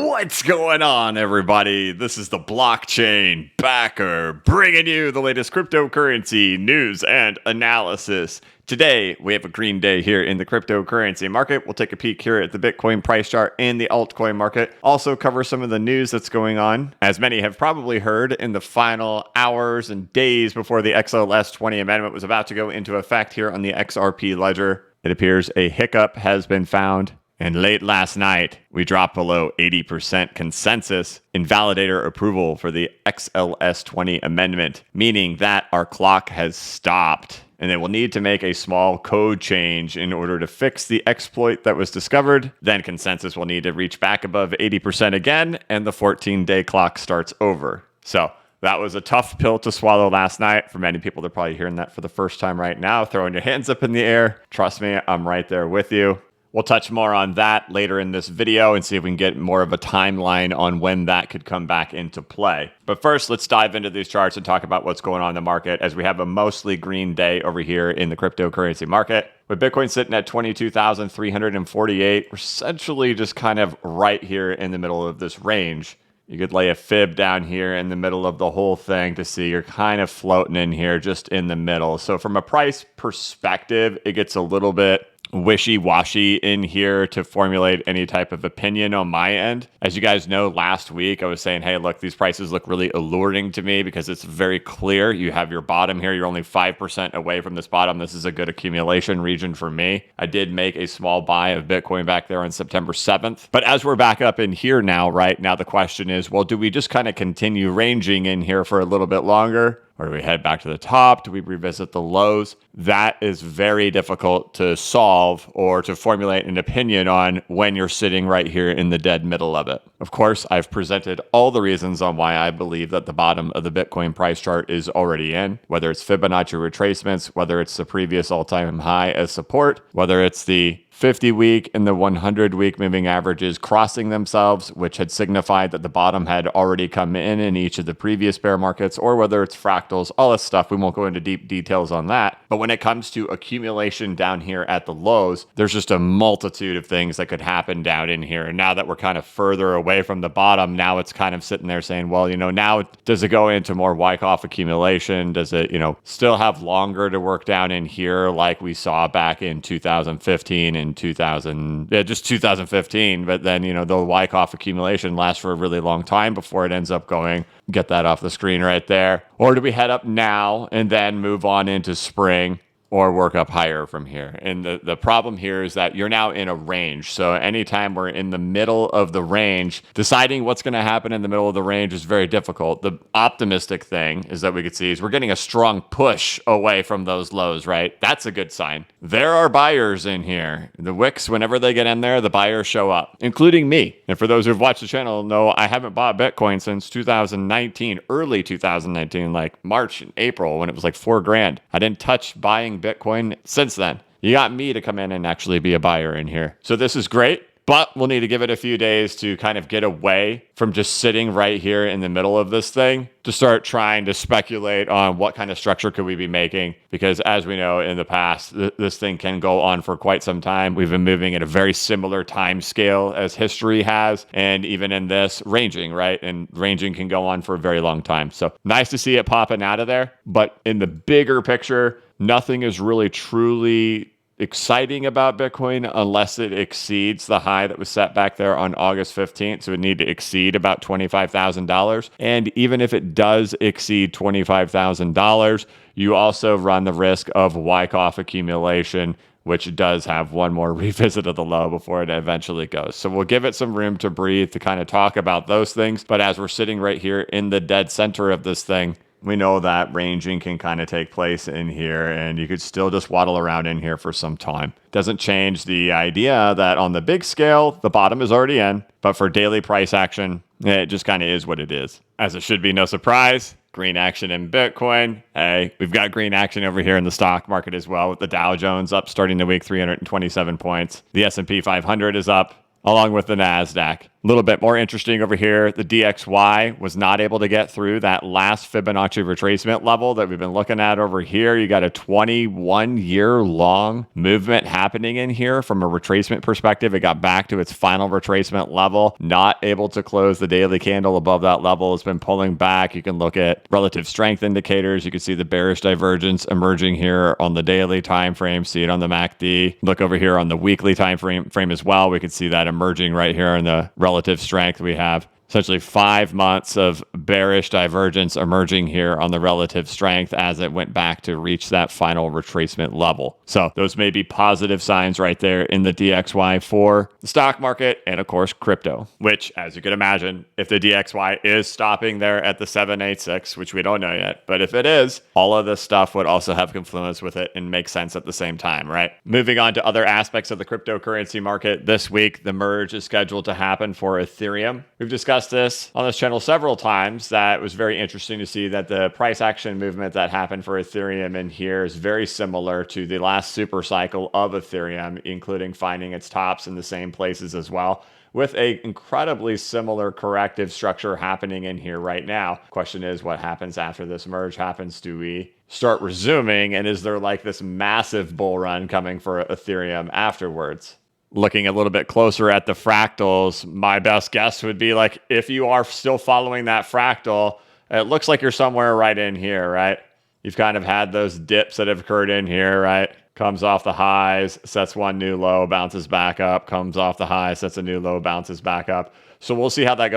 What's going on, everybody? This is the blockchain backer bringing you the latest cryptocurrency news and analysis. Today, we have a green day here in the cryptocurrency market. We'll take a peek here at the Bitcoin price chart and the altcoin market. Also cover some of the news that's going on. As many have probably heard, in the final hours and days before the XLS20 amendment was about to go into effect here on the XRP ledger, it appears a hiccup has been found. And late last night, we dropped below 80% consensus in validator approval for the XLS20 amendment, meaning that our clock has stopped. And they will need to make a small code change in order to fix the exploit that was discovered. Then consensus will need to reach back above 80% again, and the 14-day clock starts over. So that was a tough pill to swallow last night. For many people, they're probably hearing that for the first time right now, throwing your hands up in the air. Trust me, I'm right there with you. We'll touch more on that later in this video and see if we can get more of a timeline on when that could come back into play. But first, let's dive into these charts and talk about what's going on in the market as we have a mostly green day over here in the cryptocurrency market. With Bitcoin sitting at 22,348, we're essentially just kind of right here in the middle of this range. You could lay a fib down here in the middle of the whole thing to see you're kind of floating in here just in the middle. So from a price perspective, it gets a little bit wishy-washy in here to formulate any type of opinion on my end. As you guys know, last week I was saying, hey, look, these prices look really alluring to me because it's very clear. You have your bottom here. You're only 5% away from this bottom. This is a good accumulation region for me. I did make a small buy of Bitcoin back there on September 7th. But as we're back up in here now, right now, the question is, well, do we just kind of continue ranging in here for a little bit longer? Or do we head back to the top? Do we revisit the lows? That is very difficult to solve or to formulate an opinion on when you're sitting right here in the dead middle of it. Of course, I've presented all the reasons on why I believe that the bottom of the Bitcoin price chart is already in, whether it's Fibonacci retracements, whether it's the previous all-time high as support, whether it's the 50-week and the 100-week moving averages crossing themselves, which had signified that the bottom had already come in each of the previous bear markets, or whether it's fractals, all this stuff. We won't go into deep details on that. But when it comes to accumulation down here at the lows, there's just a multitude of things that could happen down in here. And now that we're kind of further away from the bottom, now it's kind of sitting there saying, well, now does it go into more Wyckoff accumulation? Does it, still have longer to work down in here like we saw back in 2015 and 2015, but then the Wyckoff accumulation lasts for a really long time before it ends up going. Get that off the screen right there. Or do we head up now and then move on into spring, or work up higher from here? And the problem here is that you're now in a range. So anytime we're in the middle of the range, deciding what's going to happen in the middle of the range is very difficult. The optimistic thing is that we could see is we're getting a strong push away from those lows, right? That's a good sign. There are buyers in here. The wicks, whenever they get in there, the buyers show up, including me. And for those who've watched the channel, know I haven't bought Bitcoin since 2019, early 2019, like March and April, when it was like $4,000. I didn't touch buying Bitcoin since then. You got me to come in and actually be a buyer in here. So this is great, but we'll need to give it a few days to kind of get away from just sitting right here in the middle of this thing to start trying to speculate on what kind of structure could we be making. Because as we know in the past, this thing can go on for quite some time. We've been moving at a very similar time scale as history has. And even in this, ranging, right? And ranging can go on for a very long time. So nice to see it popping out of there. But in the bigger picture, nothing is really truly exciting about Bitcoin unless it exceeds the high that was set back there on August 15th. So it need to exceed about $25,000. And even if it does exceed $25,000, you also run the risk of Wyckoff accumulation, which does have one more revisit of the low before it eventually goes. So we'll give it some room to breathe to kind of talk about those things. But as we're sitting right here in the dead center of this thing, we know that ranging can kind of take place in here, and you could still just waddle around in here for some time. Doesn't change the idea that on the big scale, the bottom is already in, but for daily price action, it just kind of is what it is. As it should be no surprise, green action in Bitcoin. Hey, we've got green action over here in the stock market as well, with the Dow Jones up starting the week 327 points. The S&P 500 is up, along with the NASDAQ. A little bit more interesting over here, the DXY was not able to get through that last Fibonacci retracement level that we've been looking at over here. You got a 21-year long movement happening in here from a retracement perspective. It got back to its final retracement level, not able to close the daily candle above that level. It's been pulling back. You can look at relative strength indicators. You can see the bearish divergence emerging here on the daily time frame, see it on the MACD. Look over here on the weekly time frame as well. We can see that emerging right here in the relative strength. We have essentially 5 months of bearish divergence emerging here on the relative strength as it went back to reach that final retracement level. So those may be positive signs right there in the DXY for the stock market and of course crypto, which as you can imagine, if the DXY is stopping there at the 786, which we don't know yet, but if it is, all of this stuff would also have confluence with it and make sense at the same time, right? Moving on to other aspects of the cryptocurrency market this week, the merge is scheduled to happen for Ethereum. We've discussed this on this channel several times that it was very interesting to see that the price action movement that happened for Ethereum in here is very similar to the last super cycle of Ethereum, including finding its tops in the same places as well, with a incredibly similar corrective structure happening in here right now. Question is, what happens after this merge happens? Do we start resuming, and is there like this massive bull run coming for Ethereum afterwards? Looking a little bit closer at the fractals, my best guess would be like, if you are still following that fractal, it looks like you're somewhere right in here, right? You've kind of had those dips that have occurred in here, right? Comes off the highs, sets one new low, bounces back up, comes off the high, sets a new low, bounces back up. So we'll see how that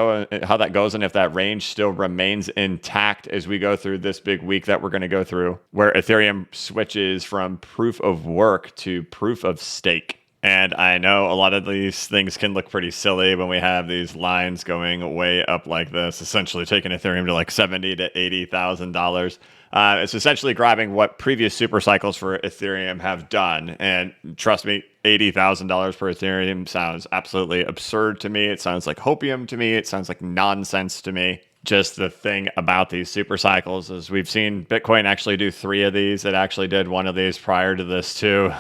goes and if that range still remains intact as we go through this big week that we're going to go through, where Ethereum switches from proof of work to proof of stake. And I know a lot of these things can look pretty silly when we have these lines going way up like this, essentially taking Ethereum to like $70,000 to $80,000. It's essentially grabbing what previous super cycles for Ethereum have done. And trust me, $80,000 per Ethereum sounds absolutely absurd to me. It sounds like hopium to me. It sounds like nonsense to me. Just the thing about these super cycles is we've seen Bitcoin actually do 3 of these. It actually did 1 of these prior to this too.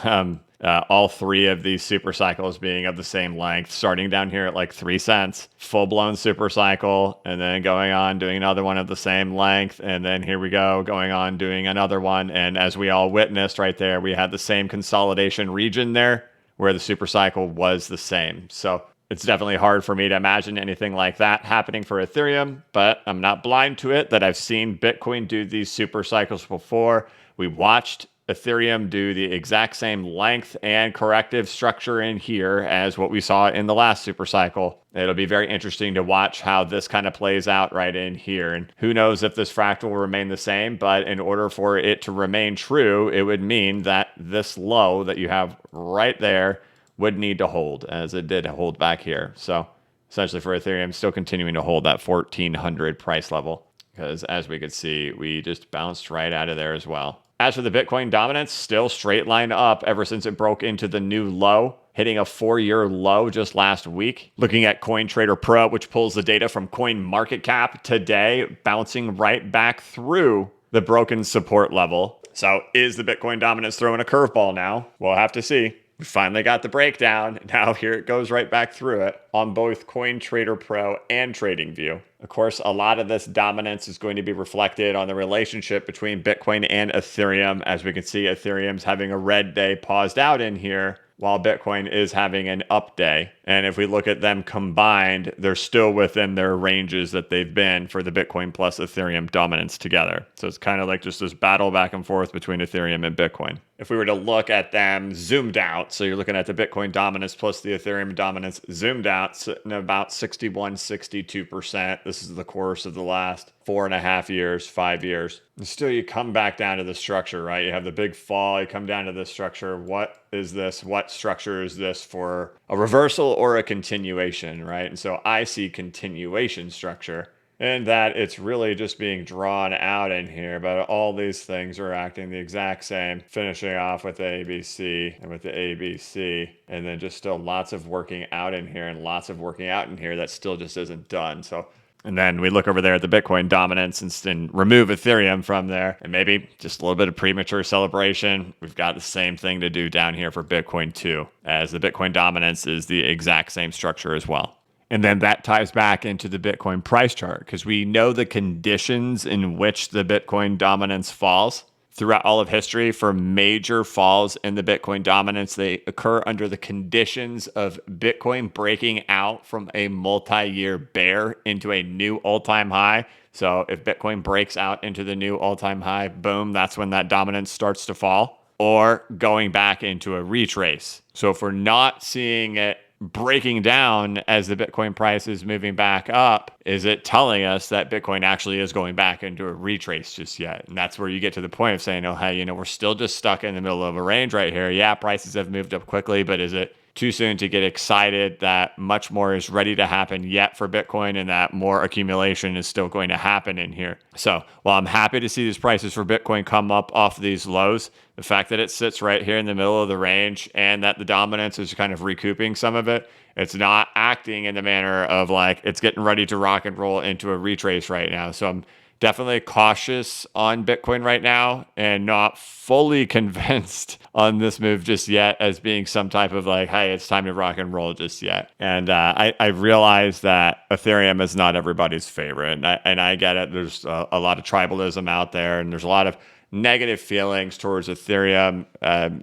All 3 of these super cycles being of the same length, starting down here at like 3 cents, full-blown super cycle, and then going on doing another one of the same length, and then here we go, going on doing another one. And as we all witnessed right there, we had the same consolidation region there where the super cycle was the same. So it's definitely hard for me to imagine anything like that happening for Ethereum, but I'm not blind to it that I've seen Bitcoin do these super cycles before. We watched Ethereum do the exact same length and corrective structure in here as what we saw in the last super cycle. It'll be very interesting to watch how this kind of plays out right in here. And who knows if this fractal will remain the same, but in order for it to remain true, it would mean that this low that you have right there would need to hold, as it did hold back here. So essentially for Ethereum, still continuing to hold that 1400 price level, because as we could see, we just bounced right out of there as well. As for the Bitcoin dominance, still straight line up ever since it broke into the new low, hitting a 4-year low just last week. Looking at CoinTrader Pro, which pulls the data from CoinMarketCap today, bouncing right back through the broken support level. So is the Bitcoin dominance throwing a curveball now? We'll have to see. We finally got the breakdown. Now here it goes right back through it on both CoinTrader Pro and TradingView. Of course, a lot of this dominance is going to be reflected on the relationship between Bitcoin and Ethereum. As we can see, Ethereum's having a red day paused out in here, while Bitcoin is having an up day. And if we look at them combined, they're still within their ranges that they've been for the Bitcoin plus Ethereum dominance together. So it's kind of like just this battle back and forth between Ethereum and Bitcoin. If we were to look at them zoomed out, so you're looking at the Bitcoin dominance plus the Ethereum dominance zoomed out, sitting at about 61, 62%. This is the course of the last 4.5 years, 5 years. And still you come back down to the structure, right? You have the big fall, you come down to this structure. What is this? What structure is this for a reversal or a continuation, right? And so I see continuation structure, and that it's really just being drawn out in here, but all these things are acting the exact same, finishing off with the ABC and with the ABC, and then just still lots of working out in here and lots of working out in here that still just isn't done. So, and then we look over there at the Bitcoin dominance and remove Ethereum from there, and maybe just a little bit of premature celebration. We've got the same thing to do down here for Bitcoin too, as the Bitcoin dominance is the exact same structure as well. And then that ties back into the Bitcoin price chart because we know the conditions in which the Bitcoin dominance falls. Throughout all of history, for major falls in the Bitcoin dominance, they occur under the conditions of Bitcoin breaking out from a multi-year bear into a new all-time high. So if Bitcoin breaks out into the new all-time high, boom, that's when that dominance starts to fall, or going back into a retrace. So if we're not seeing it breaking down as the Bitcoin price is moving back up, is it telling us that Bitcoin actually is going back into a retrace just yet? And that's where you get to the point of saying, oh, hey, we're still just stuck in the middle of a range right here. Yeah, prices have moved up quickly, but is it too soon to get excited that much more is ready to happen yet for Bitcoin and that more accumulation is still going to happen in here? So while I'm happy to see these prices for Bitcoin come up off these lows, the fact that it sits right here in the middle of the range and that the dominance is kind of recouping some of it, it's not acting in the manner of like it's getting ready to rock and roll into a retrace right now. So I'm definitely cautious on Bitcoin right now and not fully convinced on this move just yet as being some type of like, hey, it's time to rock and roll just yet. And I realize that Ethereum is not everybody's favorite. And I get it. There's a lot of tribalism out there, and there's a lot of negative feelings towards Ethereum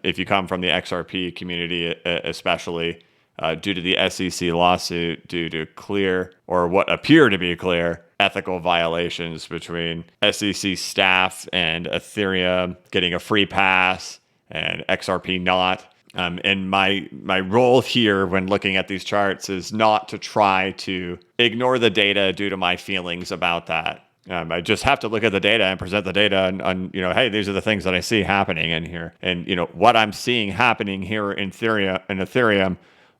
if you come from the XRP community, especially. Due to the SEC lawsuit, due to clear, or what appear to be clear, ethical violations between SEC staff and Ethereum getting a free pass and XRP not. And my role here when looking at these charts is not to try to ignore the data due to my feelings about that. I just have to look at the data and present the data on, hey, these are the things that I see happening in here. And, what I'm seeing happening here in Ethereum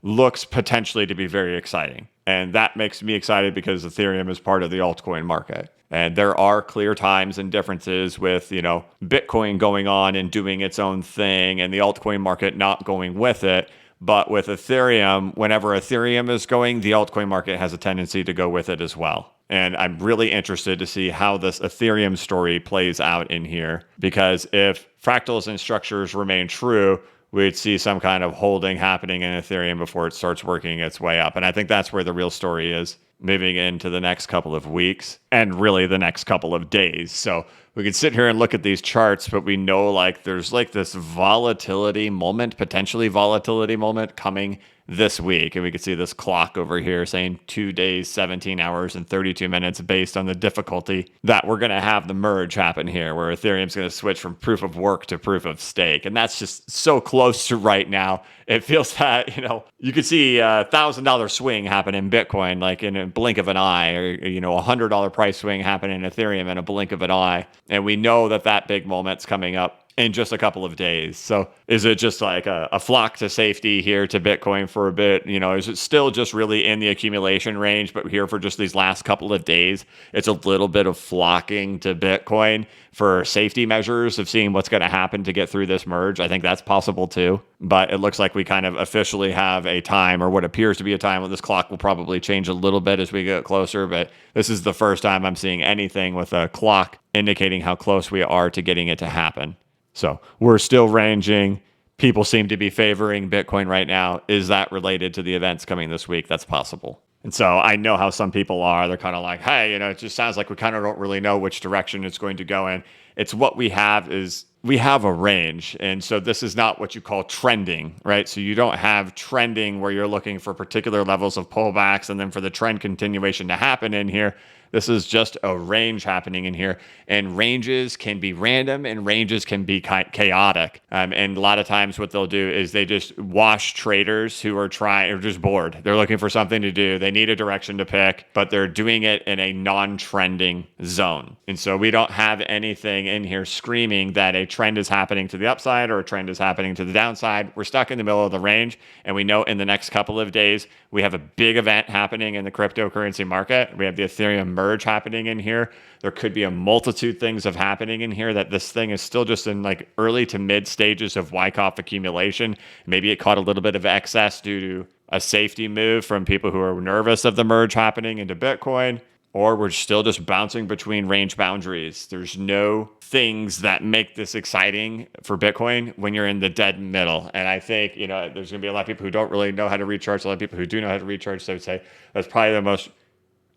looks potentially to be very exciting. And that makes me excited because Ethereum is part of the altcoin market. And there are clear times and differences with, Bitcoin going on and doing its own thing and the altcoin market not going with it. But with Ethereum, whenever Ethereum is going, the altcoin market has a tendency to go with it as well. And I'm really interested to see how this Ethereum story plays out in here, because if fractals and structures remain true, we'd see some kind of holding happening in Ethereum before it starts working its way up. And I think that's where the real story is moving into the next couple of weeks and really the next couple of days. So we could sit here and look at these charts, but we know there's this volatility moment, potentially volatility moment coming this week. And we could see this clock over here saying 2 days, 17 hours, and 32 minutes based on the difficulty that we're going to have the merge happen here, where Ethereum's going to switch from proof of work to proof of stake. And that's just so close to right now. It feels that, you could see a $1,000 swing happen in Bitcoin, like in a blink of an eye, or, $100 price swing happen in Ethereum in a blink of an eye. And we know that big moment's coming up in just a couple of days. So is it just like a flock to safety here to Bitcoin for a bit? Is it still just really in the accumulation range, but here for just these last couple of days, it's a little bit of flocking to Bitcoin for safety measures of seeing what's going to happen to get through this merge? I think that's possible too. But it looks like we kind of officially have a time, or what appears to be a time, when this clock will probably change a little bit as we get closer. But this is the first time I'm seeing anything with a clock indicating how close we are to getting it to happen. So we're still ranging. People seem to be favoring Bitcoin right now. Is that related to the events coming this week? That's possible. And so I know how some people are. They're kind of like, hey, it just sounds like we kind of don't really know which direction it's going to go in. It's what we have is we have a range. And so this is not what you call trending, right? So you don't have trending where you're looking for particular levels of pullbacks and then for the trend continuation to happen in here. This is just a range happening in here, and ranges can be random and ranges can be chaotic. And a lot of times what they'll do is they just wash traders who are just bored. They're looking for something to do. They need a direction to pick, but they're doing it in a non-trending zone. And so we don't have anything in here screaming that a trend is happening to the upside or a trend is happening to the downside. We're stuck in the middle of the range, and we know in the next couple of days, we have a big event happening in the cryptocurrency market. We have the Ethereum merge happening in here. There could be a multitude things of happening in here, that this thing is still just in early to mid stages of Wyckoff accumulation. Maybe it caught a little bit of excess due to a safety move from people who are nervous of the merge happening into Bitcoin. or we're still just bouncing between range boundaries. There's no things that make this exciting for Bitcoin when you're in the dead middle. And I think, there's going to be a lot of people who don't really know how to recharge, a lot of people who do know how to recharge. So I would say that's probably the most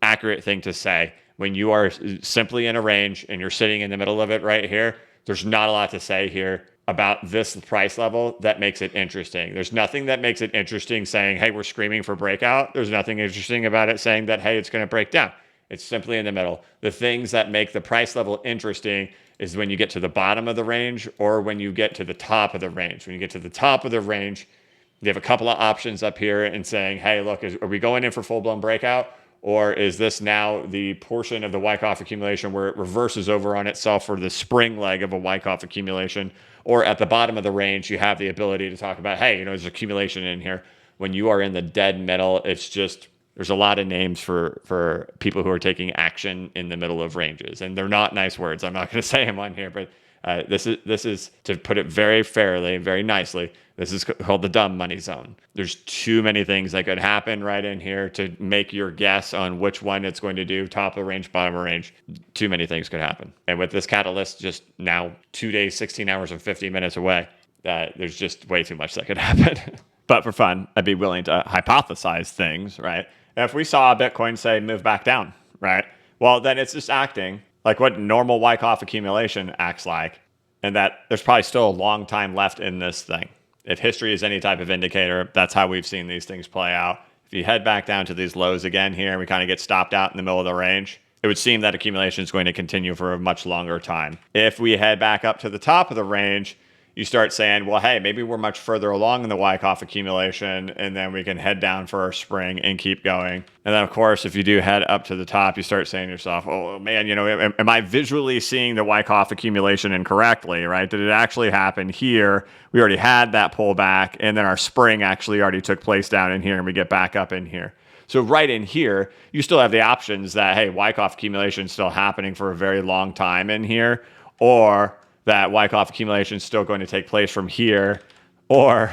accurate thing to say. When you are simply in a range and you're sitting in the middle of it right here, there's not a lot to say here about this price level that makes it interesting. There's nothing that makes it interesting saying, hey, we're screaming for breakout. There's nothing interesting about it saying that, hey, it's going to break down. It's simply in the middle. The things that make the price level interesting is when you get to the bottom of the range or when you get to the top of the range. When you get to the top of the range, you have a couple of options up here and saying, hey, look, are we going in for full-blown breakout? Or is this now the portion of the Wyckoff accumulation where it reverses over on itself for the spring leg of a Wyckoff accumulation? Or at the bottom of the range, you have the ability to talk about, hey, there's accumulation in here. When you are in the dead middle, it's just, there's a lot of names for people who are taking action in the middle of ranges. And they're not nice words. I'm not going to say them on here, but this is, to put it very fairly, very nicely, this is called the dumb money zone. There's too many things that could happen right in here to make your guess on which one it's going to do, top of the range, bottom of the range. Too many things could happen. And with this catalyst just now 2 days, 16 hours, and 50 minutes away, there's just way too much that could happen. But for fun, I'd be willing to hypothesize things, right? And if we saw Bitcoin, say, move back down, right? Well, then it's just acting like what normal Wyckoff accumulation acts like, and that there's probably still a long time left in this thing. If history is any type of indicator, that's how we've seen these things play out. If you head back down to these lows again here, and we kind of get stopped out in the middle of the range, it would seem that accumulation is going to continue for a much longer time. If we head back up to the top of the range, you start saying, well, hey, maybe we're much further along in the Wyckoff accumulation, and then we can head down for our spring and keep going. And then, of course, if you do head up to the top, you start saying to yourself, oh, man, am I visually seeing the Wyckoff accumulation incorrectly, right? Did it actually happen here? We already had that pullback, and then our spring actually already took place down in here, and we get back up in here. So right in here, you still have the options that, hey, Wyckoff accumulation is still happening for a very long time in here, or that Wyckoff accumulation is still going to take place from here, or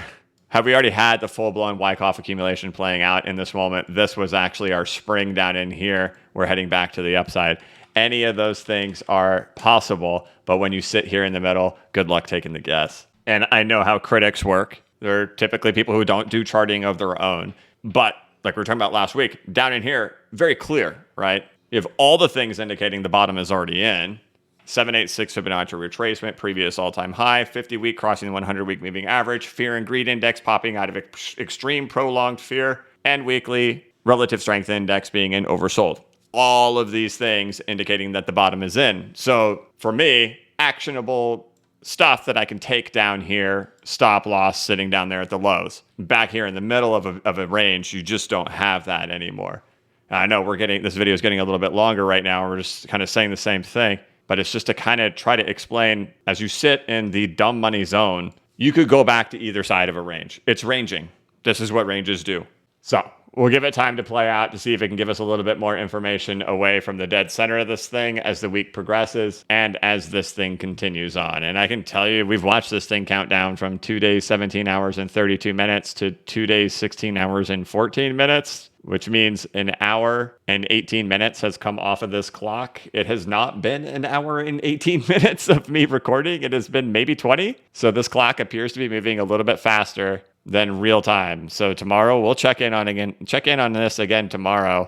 have we already had the full-blown Wyckoff accumulation playing out in this moment? This was actually our spring down in here. We're heading back to the upside. Any of those things are possible, but when you sit here in the middle, good luck taking the guess. And I know how critics work. They're typically people who don't do charting of their own, but like we were talking about last week, down in here, very clear, right? You have all the things indicating the bottom is already in. 786 Fibonacci retracement, previous all-time high, 50-week crossing the 100-week moving average, fear and greed index popping out of extreme prolonged fear, and weekly relative strength index being in oversold. All of these things indicating that the bottom is in. So for me, actionable stuff that I can take down here, stop loss sitting down there at the lows. Back here in the middle of a range, you just don't have that anymore. I know this video is getting a little bit longer right now. We're just kind of saying the same thing. But it's just to kind of try to explain, as you sit in the dumb money zone, you could go back to either side of a range. It's ranging. This is what ranges do. So we'll give it time to play out to see if it can give us a little bit more information away from the dead center of this thing as the week progresses and as this thing continues on. And I can tell you, we've watched this thing count down from 2 days, 17 hours and 32 minutes to 2 days, 16 hours and 14 minutes. Which means an hour and 18 minutes has come off of this clock. It has not been an hour and 18 minutes of me recording. It has been maybe 20. So this clock appears to be moving a little bit faster than real time. So tomorrow we'll check in on this again tomorrow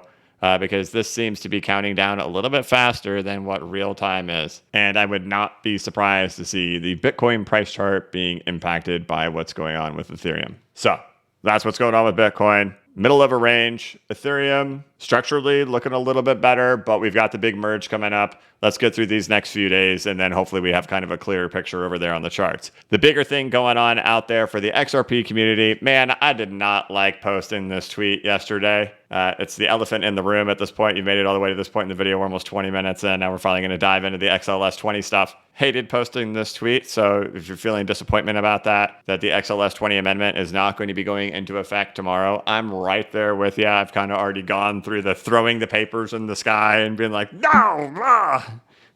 because this seems to be counting down a little bit faster than what real time is. And I would not be surprised to see the Bitcoin price chart being impacted by what's going on with Ethereum. So that's what's going on with Bitcoin. Middle of a range. Ethereum structurally looking a little bit better, but we've got the big merge coming up. Let's get through these next few days, and then hopefully we have kind of a clearer picture over there on the charts. The bigger thing going on out there for the XRP community, man, I did not like posting this tweet yesterday. It's the elephant in the room at this point. You made it all the way to this point in the video. We're almost 20 minutes in. Now we're finally going to dive into the XLS20 stuff. Hated posting this tweet, so if you're feeling disappointment about that the XLS20 amendment is not going to be going into effect tomorrow, I'm right there with you. I've kind of already gone through the throwing the papers in the sky and being like, no,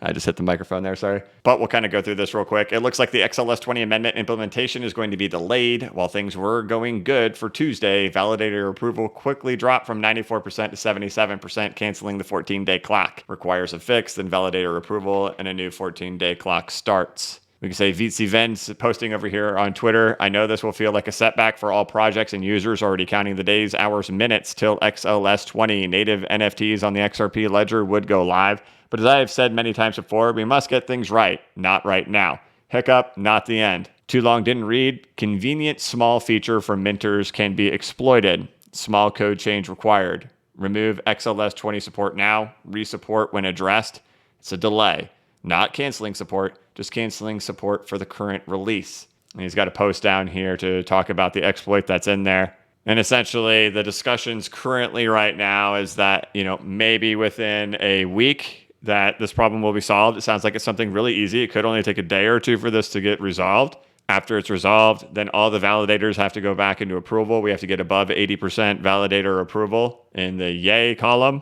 I just hit the microphone there, sorry. But we'll kind of go through this real quick. It looks like the XLS20 amendment implementation is going to be delayed. While things were going good for Tuesday, validator approval quickly dropped from 94% to 77%, canceling the 14-day clock. Requires a fix, then validator approval, and a new 14-day clock starts. We can say Vitsi Vens posting over here on Twitter. I know this will feel like a setback for all projects and users already counting the days, hours, minutes till XLS20 native NFTs on the XRP ledger would go live. But as I have said many times before, we must get things right, not right now. Hiccup, not the end. Too long didn't read. Convenient small feature for minters can be exploited. Small code change required. Remove XLS20 support now. Resupport when addressed. It's a delay. Not canceling support, just canceling support for the current release. And he's got a post down here to talk about the exploit that's in there. And essentially, the discussions currently right now is that, maybe within a week that this problem will be solved. It sounds like it's something really easy. It could only take a day or two for this to get resolved. After it's resolved, then all the validators have to go back into approval. We have to get above 80% validator approval in the yay column.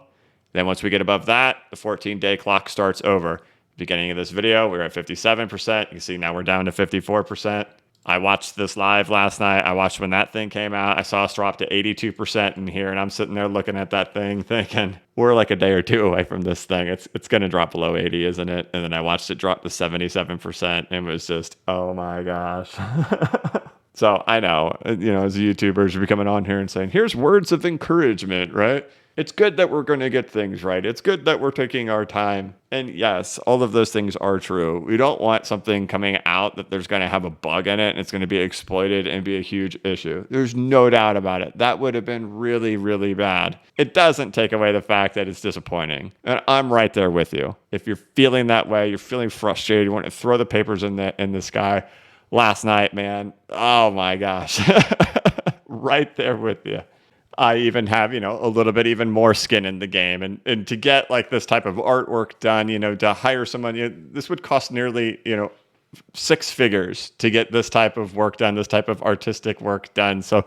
Then once we get above that, the 14-day clock starts over. Beginning of this video, we were at 57%. You can see now we're down to 54%. I watched this live last night. I watched when that thing came out. I saw us drop to 82% in here, and I'm sitting there looking at that thing thinking, we're like a day or two away from this thing. It's going to drop below 80, isn't it? And then I watched it drop to 77%, and it was just, oh my gosh. So I know, as YouTubers, we're coming on here and saying, here's words of encouragement, right? It's good that we're going to get things right. It's good that we're taking our time. And yes, all of those things are true. We don't want something coming out that there's going to have a bug in it and it's going to be exploited and be a huge issue. There's no doubt about it. That would have been really, really bad. It doesn't take away the fact that it's disappointing. And I'm right there with you. If you're feeling that way, you're feeling frustrated, you want to throw the papers in the sky. Last night, man, oh my gosh. Right there with you. I even have, a little bit even more skin in the game. And to get like this type of artwork done, to hire someone, this would cost nearly, 6 figures to get this type of work done, this type of artistic work done. So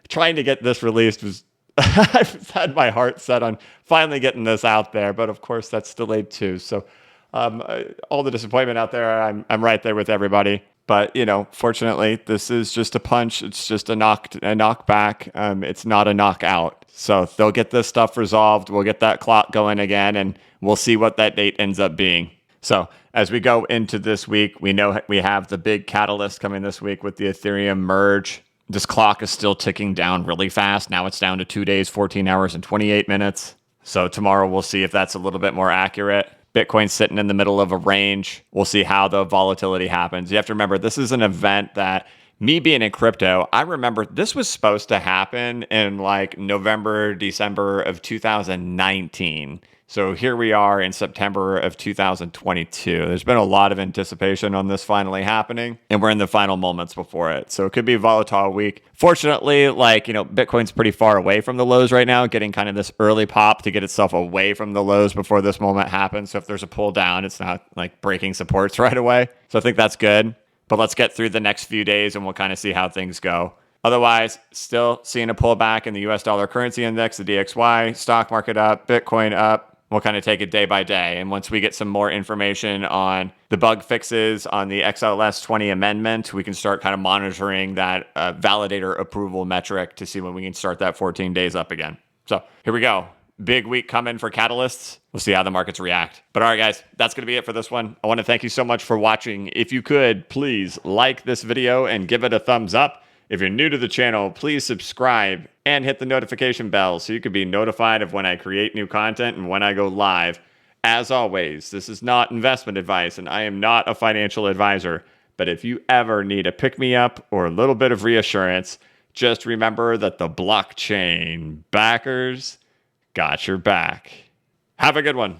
trying to get this released was, I've had my heart set on finally getting this out there. But of course, that's delayed too. So all the disappointment out there, I'm right there with everybody. But, fortunately, this is just a punch. It's just a knockback. It's not a knockout. So they'll get this stuff resolved. We'll get that clock going again, and we'll see what that date ends up being. So as we go into this week, we know we have the big catalyst coming this week with the Ethereum merge. This clock is still ticking down really fast. Now it's down to 2 days, 14 hours, and 28 minutes. So tomorrow we'll see if that's a little bit more accurate. Bitcoin's sitting in the middle of a range. We'll see how the volatility happens. You have to remember, this is an event that, me being in crypto, I remember this was supposed to happen in like November, December of 2019. So here we are in September of 2022. There's been a lot of anticipation on this finally happening, and we're in the final moments before it. So it could be a volatile week. Fortunately, Bitcoin's pretty far away from the lows right now, getting kind of this early pop to get itself away from the lows before this moment happens. So if there's a pull down, it's not like breaking supports right away. So I think that's good. But let's get through the next few days and we'll kind of see how things go. Otherwise, still seeing a pullback in the US dollar currency index, the DXY, stock market up, Bitcoin up. We'll kind of take it day by day. And once we get some more information on the bug fixes on the XLS20 amendment, we can start kind of monitoring that validator approval metric to see when we can start that 14 days up again. So here we go. Big week coming for catalysts. We'll see how the markets react. But all right, guys, that's going to be it for this one. I want to thank you so much for watching. If you could, please like this video and give it a thumbs up. If you're new to the channel, please subscribe and hit the notification bell so you can be notified of when I create new content and when I go live. As always, this is not investment advice and I am not a financial advisor. But if you ever need a pick-me-up or a little bit of reassurance, just remember that the blockchain backers got your back. Have a good one.